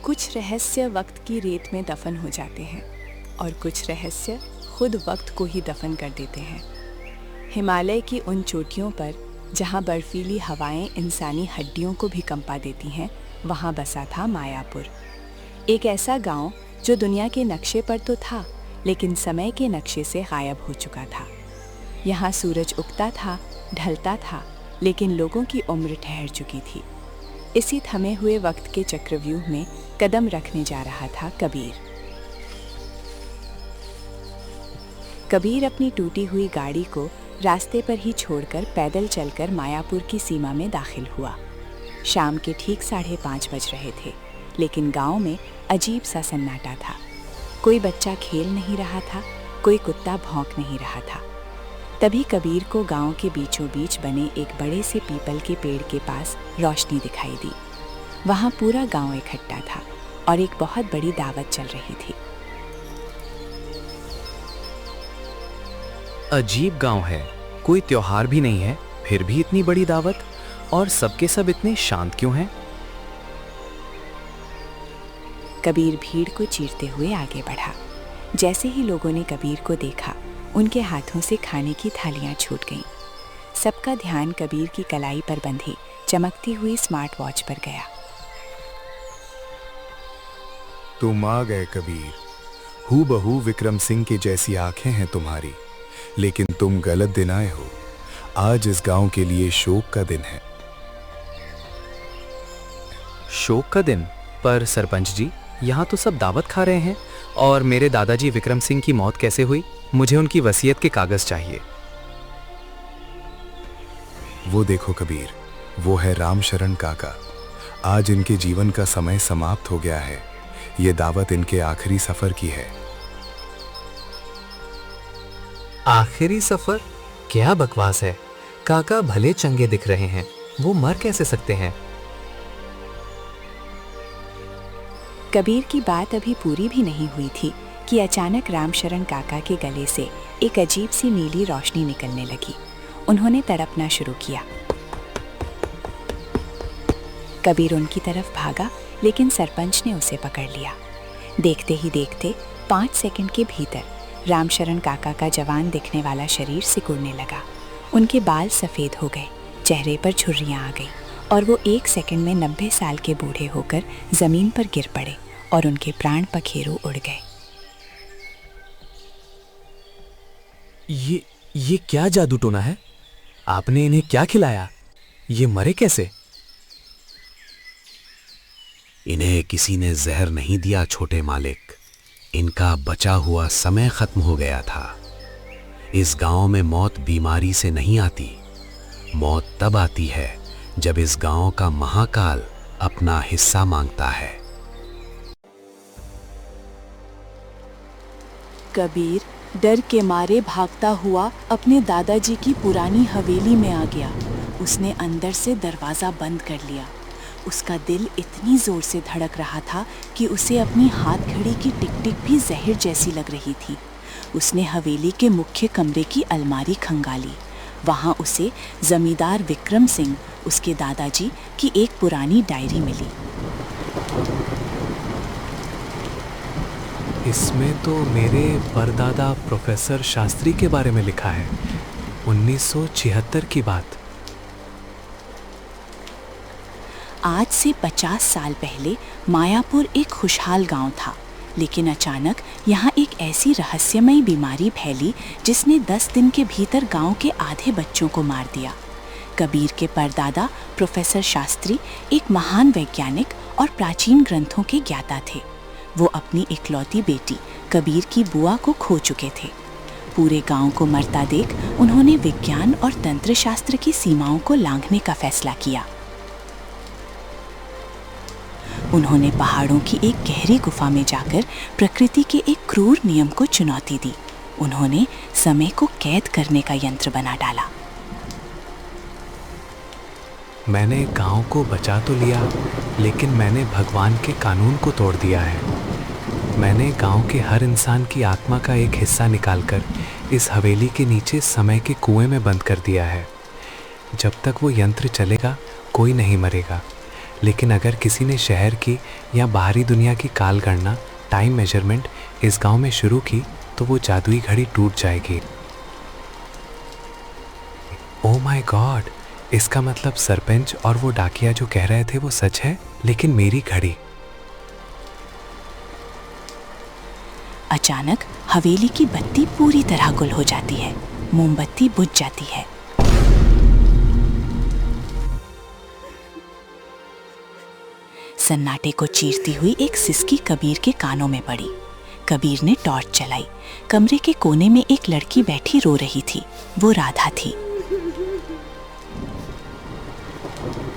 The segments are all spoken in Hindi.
कुछ रहस्य वक्त की रेत में दफन हो जाते हैं और कुछ रहस्य खुद वक्त को ही दफन कर देते हैं। हिमालय की उन चोटियों पर जहाँ बर्फीली हवाएं इंसानी हड्डियों को भी कंपा देती हैं, वहाँ बसा था मायापुर। एक ऐसा गांव जो दुनिया के नक्शे पर तो था, लेकिन समय के नक्शे से गायब हो चुका था। यहाँ सूरज उगता था, ढलता था, लेकिन लोगों की उम्र ठहर चुकी थी। इसी थमे हुए वक्त के चक्रव्यूह में कदम रखने जा रहा था कबीर। कबीर अपनी टूटी हुई गाड़ी को रास्ते पर ही छोड़कर पैदल चलकर मायापुर की सीमा में दाखिल हुआ। शाम के ठीक 5:30 बज रहे थे, लेकिन गांव में अजीब सा सन्नाटा था। कोई बच्चा खेल नहीं रहा था, कोई कुत्ता भौंक नहीं रहा था। तभी कबीर को गांव के बीचों बीच बने एक बड़े से पीपल के पेड़ के पास रोशनी दिखाई दी। वहां पूरा गांव इकट्ठा था और एक बहुत बड़ी दावत चल रही थी। अजीब गांव है, कोई त्योहार भी नहीं है, फिर भी इतनी बड़ी दावत, और सबके सब इतने शांत क्यों हैं? कबीर भीड़ को चीरते हुए आगे बढ़ा। जैसे ही लोगों ने कबीर को देखा, उनके हाथों से खाने की थालियां छूट गईं। सबका ध्यान कबीर की कलाई पर बंधी चमकती हुई स्मार्ट वॉच पर गया। तुम आ गए कबीर। हूबहू विक्रम सिंह की जैसी आंखें हैं तुम्हारी, लेकिन तुम गलत दिन आए हो। आज इस गांव के लिए शोक का दिन है। शोक का दिन? पर सरपंच जी, यहाँ तो सब दावत खा रहे हैं, और मेरे दादाजी विक्रम सिंह की मौत कैसे हुई? मुझे उनकी वसीयत के कागज चाहिए। वो देखो कबीर, वो है रामशरण काका। आज इनके जीवन का समय समाप्त हो गया है। ये दावत इनके आखिरी सफर की है। आखिरी सफर? क्या बकवास है। काका भले चंगे दिख रहे हैं, वो मर कैसे सकते हैं? कबीर की बात अभी पूरी भी नहीं हुई थी कि अचानक रामशरण काका के गले से एक अजीब सी नीली रोशनी निकलने लगी। उन्होंने तड़पना शुरू किया। कबीर उनकी तरफ भागा, लेकिन सरपंच ने उसे पकड़ लिया। देखते ही देखते 5 सेकंड के भीतर रामशरण काका का जवान दिखने वाला शरीर सिकुड़ने लगा। उनके बाल सफ़ेद हो गए, चेहरे पर झुर्रियाँ आ गई और वो 1 सेकंड में 90 साल के बूढ़े होकर ज़मीन पर गिर पड़े और उनके प्राण पखेरु उड़ गए। ये क्या जादू टोना है? आपने इन्हें क्या खिलाया? ये मरे कैसे? इन्हें किसी ने जहर नहीं दिया छोटे मालिक। इनका बचा हुआ समय खत्म हो गया था। इस गांव में मौत बीमारी से नहीं आती। मौत तब आती है जब इस गांव का महाकाल अपना हिस्सा मांगता है। कबीर डर के मारे भागता हुआ अपने दादाजी की पुरानी हवेली में आ गया। उसने अंदर से दरवाज़ा बंद कर लिया। उसका दिल इतनी ज़ोर से धड़क रहा था कि उसे अपनी हाथ घड़ी की टिक टिक भी जहर जैसी लग रही थी। उसने हवेली के मुख्य कमरे की अलमारी खंगाली। वहाँ उसे जमींदार विक्रम सिंह, उसके दादाजी की एक पुरानी डायरी मिली। इसमें तो मेरे परदादा प्रोफेसर शास्त्री के बारे में लिखा है। 1976 की बात। आज से 50 साल पहले मायापुर एक खुशहाल गांव था, लेकिन अचानक यहाँ एक ऐसी रहस्यमयी बीमारी फैली जिसने 10 दिन के भीतर गांव के आधे बच्चों को मार दिया। कबीर के परदादा प्रोफेसर शास्त्री एक महान वैज्ञानिक और प्राचीन ग्रंथों के ज्ञाता थे। वो अपनी इकलौती बेटी कबीर की बुआ को खो चुके थे। पूरे गांव को मरता देख उन्होंने विज्ञान और तंत्र शास्त्र की सीमाओं को लांघने का फैसला किया। उन्होंने पहाड़ों की एक गहरी गुफा में जाकर प्रकृति के एक क्रूर नियम को चुनौती दी। उन्होंने समय को कैद करने का यंत्र बना डाला। मैंने गांव को बचा तो लिया, लेकिन मैंने भगवान के कानून को तोड़ दिया है। मैंने गांव के हर इंसान की आत्मा का एक हिस्सा निकालकर इस हवेली के नीचे समय के कुएं में बंद कर दिया है। जब तक वो यंत्र चलेगा, कोई नहीं मरेगा। लेकिन अगर किसी ने शहर की या बाहरी दुनिया की काल गणना, टाइम मेजरमेंट इस गांव में शुरू की तो वो जादुई घड़ी टूट जाएगी। ओह माय गॉड, इसका मतलब सरपंच और वो डाकिया जो कह रहे थे वो सच है। लेकिन मेरी घड़ी। अचानक हवेली की बत्ती पूरी तरह गुल हो जाती है, मोमबत्ती बुझ जाती है। सन्नाटे को चीरती हुई एक सिसकी कबीर के कानों में पड़ी। कबीर ने टॉर्च चलाई। कमरे के कोने में एक लड़की बैठी रो रही थी। वो राधा थी।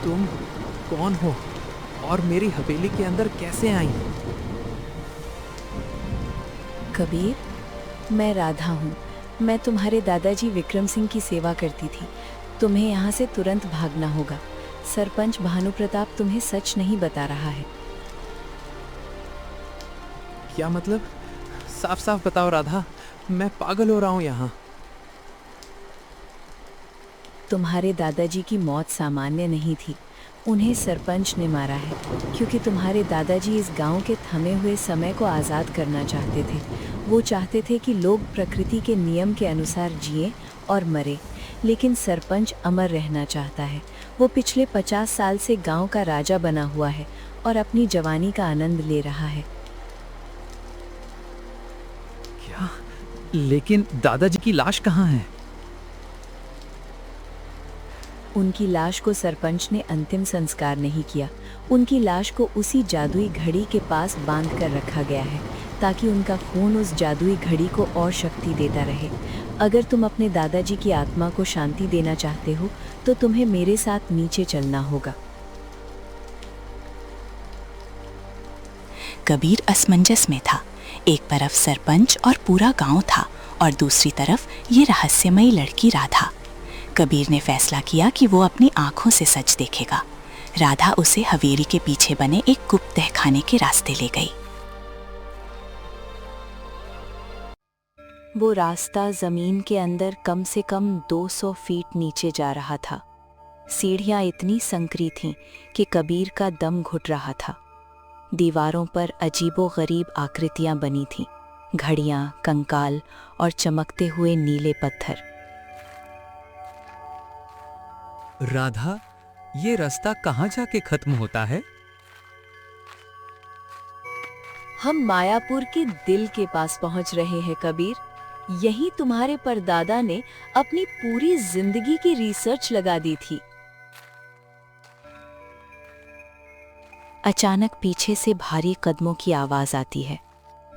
तुम कौन हो और मेरी हवेली के अंदर कैसे आई? कबीर, मैं राधा हूँ। मैं तुम्हारे दादाजी विक्रम सिंह की सेवा करती थी। तुम्हें यहाँ से तुरंत भागना होगा। सरपंच भानु प्रताप तुम्हें सच नहीं बता रहा है। क्या मतलब? साफ साफ बताओ राधा, मैं पागल हो रहा हूँ यहाँ। तुम्हारे दादाजी की मौत सामान्य नहीं थी। उन्हें सरपंच ने मारा है क्योंकि तुम्हारे दादाजी इस गांव के थमे हुए समय को आज़ाद करना चाहते थे। वो चाहते थे कि लोग प्रकृति के नियम के अनुसार जिए और मरे, लेकिन सरपंच अमर रहना चाहता है। वो पिछले 50 साल से गांव का राजा बना हुआ है और अपनी जवानी का आनंद ले रहा है। क्या? लेकिन दादाजी की लाश कहाँ है? उनकी लाश को सरपंच ने अंतिम संस्कार नहीं किया। उनकी लाश को उसी जादुई घड़ी के पास बांध कर रखा गया है ताकि उनका खून उस जादुई घड़ी को और शक्ति देता रहे। अगर तुम अपने दादाजी की आत्मा को शांति देना चाहते हो तो तुम्हें मेरे साथ नीचे चलना होगा। कबीर असमंजस में था। एक तरफ सरपंच और पूरा गांव था और दूसरी तरफ ये रहस्यमयी लड़की राधा। कबीर ने फैसला किया कि वो अपनी आंखों से सच देखेगा। राधा उसे हवेली के पीछे बने एक गुप्त तहखाने के रास्ते ले गई। वो रास्ता जमीन के अंदर कम से कम 200 फीट नीचे जा रहा था। सीढ़ियां इतनी संकरी थीं कि कबीर का दम घुट रहा था। दीवारों पर अजीबो-गरीब आकृतियां बनी थीं, घड़ियां, कंकाल और चमकते हुए नीले पत्थर। राधा, ये रास्ता कहाँ जाके खत्म होता है? हम मायापुर के दिल के पास पहुंच रहे हैं कबीर। यही तुम्हारे परदादा ने अपनी पूरी जिंदगी की रिसर्च लगा दी थी। अचानक पीछे से भारी कदमों की आवाज आती है।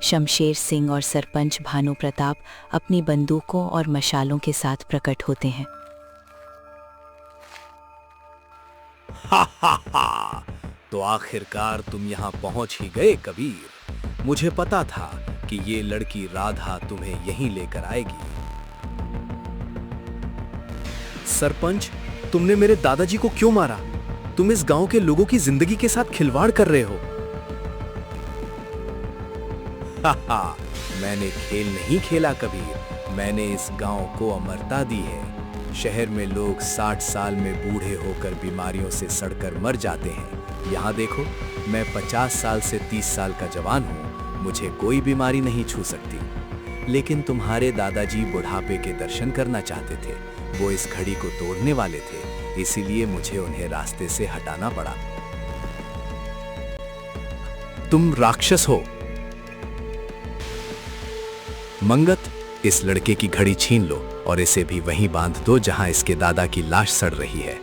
शमशेर सिंह और सरपंच भानु प्रताप अपनी बंदूकों और मशालों के साथ प्रकट होते हैं। तो आखिरकार तुम यहाँ पहुंच ही गए कबीर। मुझे पता था कि ये लड़की राधा तुम्हें यहीं लेकर आएगी। सरपंच, तुमने मेरे दादाजी को क्यों मारा? तुम इस गांव के लोगों की जिंदगी के साथ खिलवाड़ कर रहे हो। मैंने खेल नहीं खेला कबीर, मैंने इस गांव को अमरता दी है। शहर में लोग 60 साल में बूढ़े होकर बीमारियों से सड़कर मर जाते हैं। यहाँ देखो, मैं 50 साल से 30 साल का जवान हूँ, मुझे कोई बीमारी नहीं छू सकती। लेकिन तुम्हारे दादाजी बुढ़ापे के दर्शन करना चाहते थे। वो इस घड़ी को तोड़ने वाले थे, इसीलिए मुझे उन्हें रास्ते से हटाना पड़ा। तुम राक्षस हो। मंगत, इस लड़के की घड़ी छीन लो और इसे भी वहीं बांध दो जहां इसके दादा की लाश सड़ रही है।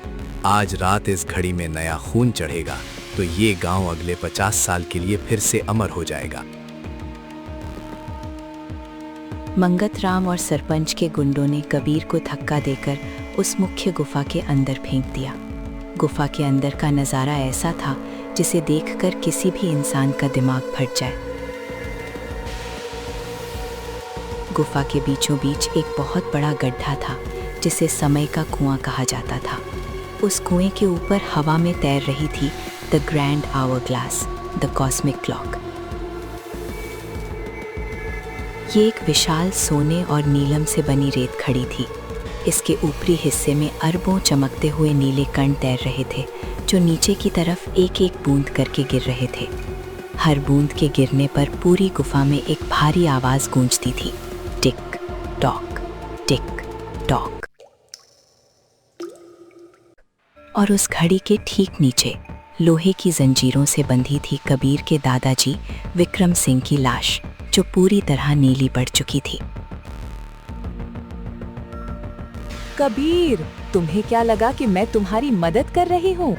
आज रात इस घड़ी में नया खून चढ़ेगा तो ये गांव अगले 50 साल के लिए फिर से अमर हो जाएगा। मंगत राम और सरपंच के गुंडों ने कबीर को धक्का देकर उस मुख्य गुफा के अंदर फेंक दिया। गुफा के अंदर का नज़ारा ऐसा था जिसे देखकर किसी भी इंसान का दिमाग फट जाए। गुफा के बीचों बीच एक बहुत बड़ा गड्ढा था जिसे समय का कुआं कहा जाता था। उस कुएं के ऊपर हवा में तैर रही थी the grand hourglass, the cosmic clock. ये एक विशाल सोने और नीलम से बनी रेत खड़ी थी। इसके ऊपरी हिस्से में अरबों चमकते हुए नीले कण तैर रहे थे जो नीचे की तरफ एक एक बूंद करके गिर रहे थे। हर बूंद के गिरने पर पूरी गुफा में एक भारी आवाज गूंजती थी, टिक टॉक, टिक टॉक। और उस घड़ी के ठीक नीचे लोहे की जंजीरों से बंधी थी कबीर के दादाजी विक्रम सिंह की लाश, जो पूरी तरह नीली पड़ चुकी थी। कबीर, तुम्हें क्या लगा कि मैं तुम्हारी मदद कर रही हूँ?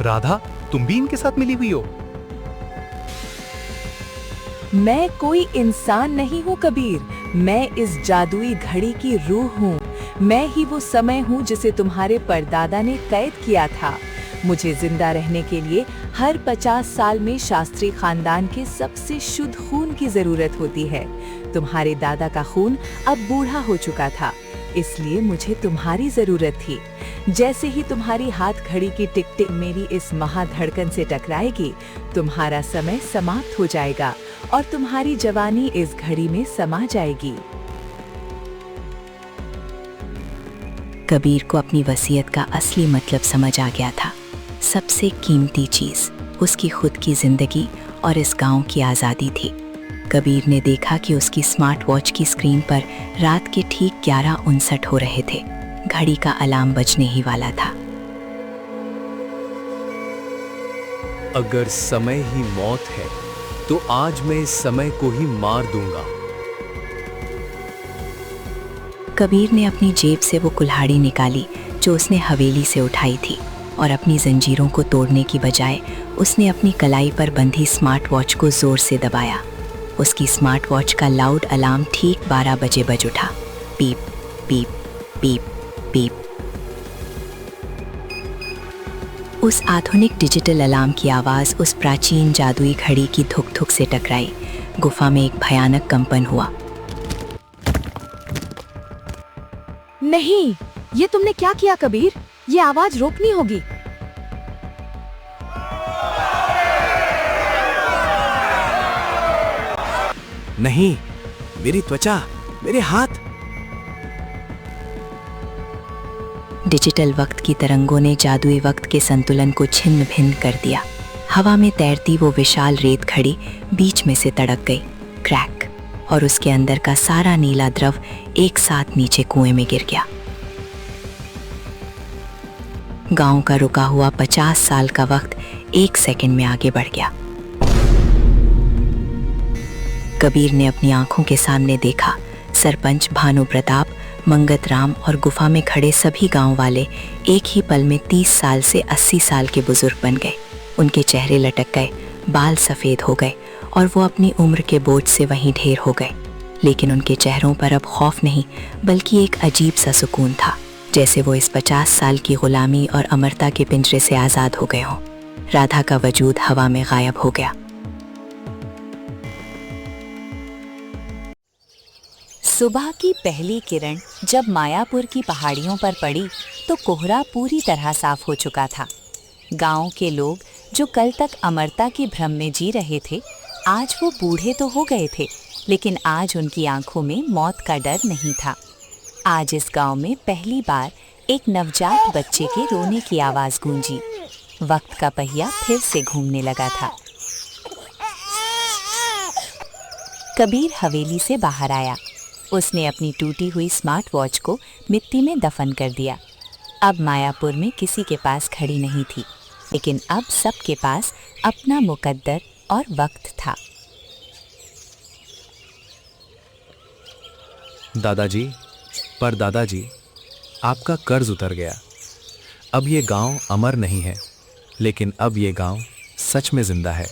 राधा, तुम भी इनके साथ मिली हुई हो? मैं कोई इंसान नहीं हूँ कबीर, मैं इस जादुई घड़ी की रूह हूँ। मैं ही वो समय हूँ जिसे तुम्हारे परदादा ने कैद किया था। मुझे जिंदा रहने के लिए हर 50 साल में शास्त्री खानदान के सबसे शुद्ध खून की जरूरत होती है। तुम्हारे दादा का खून अब बूढ़ा हो चुका था, इसलिए मुझे तुम्हारी जरूरत थी। जैसे ही तुम्हारी हाथ घड़ी की टिक टिक मेरी इस महाधड़कन से टकराएगी, तुम्हारा समय समाप्त हो जाएगा और तुम्हारी जवानी इस घड़ी में समा जाएगी। कबीर को अपनी वसीयत का असली मतलब समझ आ गया था। सबसे कीमती चीज उसकी खुद की जिंदगी और इस गांव की आज़ादी थी। कबीर ने देखा कि उसकी स्मार्ट वॉच की स्क्रीन पर रात के ठीक 11:59 हो रहे थे। घड़ी का अलार्म बजने ही वाला था। अगर समय ही मौत है तो आज मैं इस समय को ही मार दूंगा। कबीर ने अपनी जेब से वो कुल्हाड़ी निकाली जो उसने हवेली से उठाई थी, और अपनी जंजीरों को तोड़ने की बजाय उसने अपनी कलाई पर बंधी स्मार्ट वॉच को जोर से दबाया। उसकी स्मार्ट वॉच का लाउड अलार्म ठीक 12 बजे बज उठा। पीप पीप पीप पीप। उस आधुनिक डिजिटल अलार्म की आवाज उस प्राचीन जादुई घड़ी की धुक धुक से टकराई। गुफा में एक भयानक कंपन हुआ। नहीं, ये तुमने क्या किया कबीर? ये आवाज रोकनी होगी। नहीं, मेरी त्वचा, मेरे हाथ। डिजिटल वक्त की तरंगों ने जादुई वक्त के संतुलन को छिन्न भिन्न कर दिया। हवा में तैरती वो विशाल रेत घड़ी बीच में से तड़क गई, क्रैक, और उसके अंदर का सारा नीला द्रव एक साथ नीचे कुएं में गिर गया। गांव का रुका हुआ 50 साल का वक्त 1 सेकंड में आगे बढ़ गया। कबीर ने अपनी आंखों के सामने देखा, सरपंच भानु प्रताप, मंगत राम और गुफा में खड़े सभी गांव वाले एक ही पल में 30 साल से 80 साल के बुजुर्ग बन गए। उनके चेहरे लटक गए, बाल सफेद हो गए और वो अपनी उम्र के बोझ से वहीं ढेर हो गए। लेकिन उनके चेहरों पर अब खौफ नहीं, बल्कि एक अजीब सा सुकून था, जैसे वो इस 50 साल की गुलामी और अमरता के पिंजरे से आज़ाद हो गए हों। राधा का वजूद हवा में गायब हो गया। सुबह की पहली किरण जब मायापुर की पहाड़ियों पर पड़ी तो कोहरा पूरी तरह साफ हो चुका था। गांव के लोग जो कल तक अमरता की भ्रम में जी रहे थे, आज वो बूढ़े तो हो गए थे, लेकिन आज उनकी आंखों में मौत का डर नहीं था। आज इस गांव में पहली बार एक नवजात बच्चे के रोने की आवाज गूंजी। वक्त का पहिया फिर से घूमने लगा था। कबीर हवेली से बाहर आया। उसने अपनी टूटी हुई स्मार्ट वॉच को मिट्टी में दफन कर दिया। अब मायापुर में किसी के पास घड़ी नहीं थी, लेकिन अब सबके पास अपना मुकद्दर और वक्त था। दादाजी, पर दादाजी, आपका कर्ज उतर गया। अब ये गांव अमर नहीं है, लेकिन अब ये गांव सच में जिंदा है।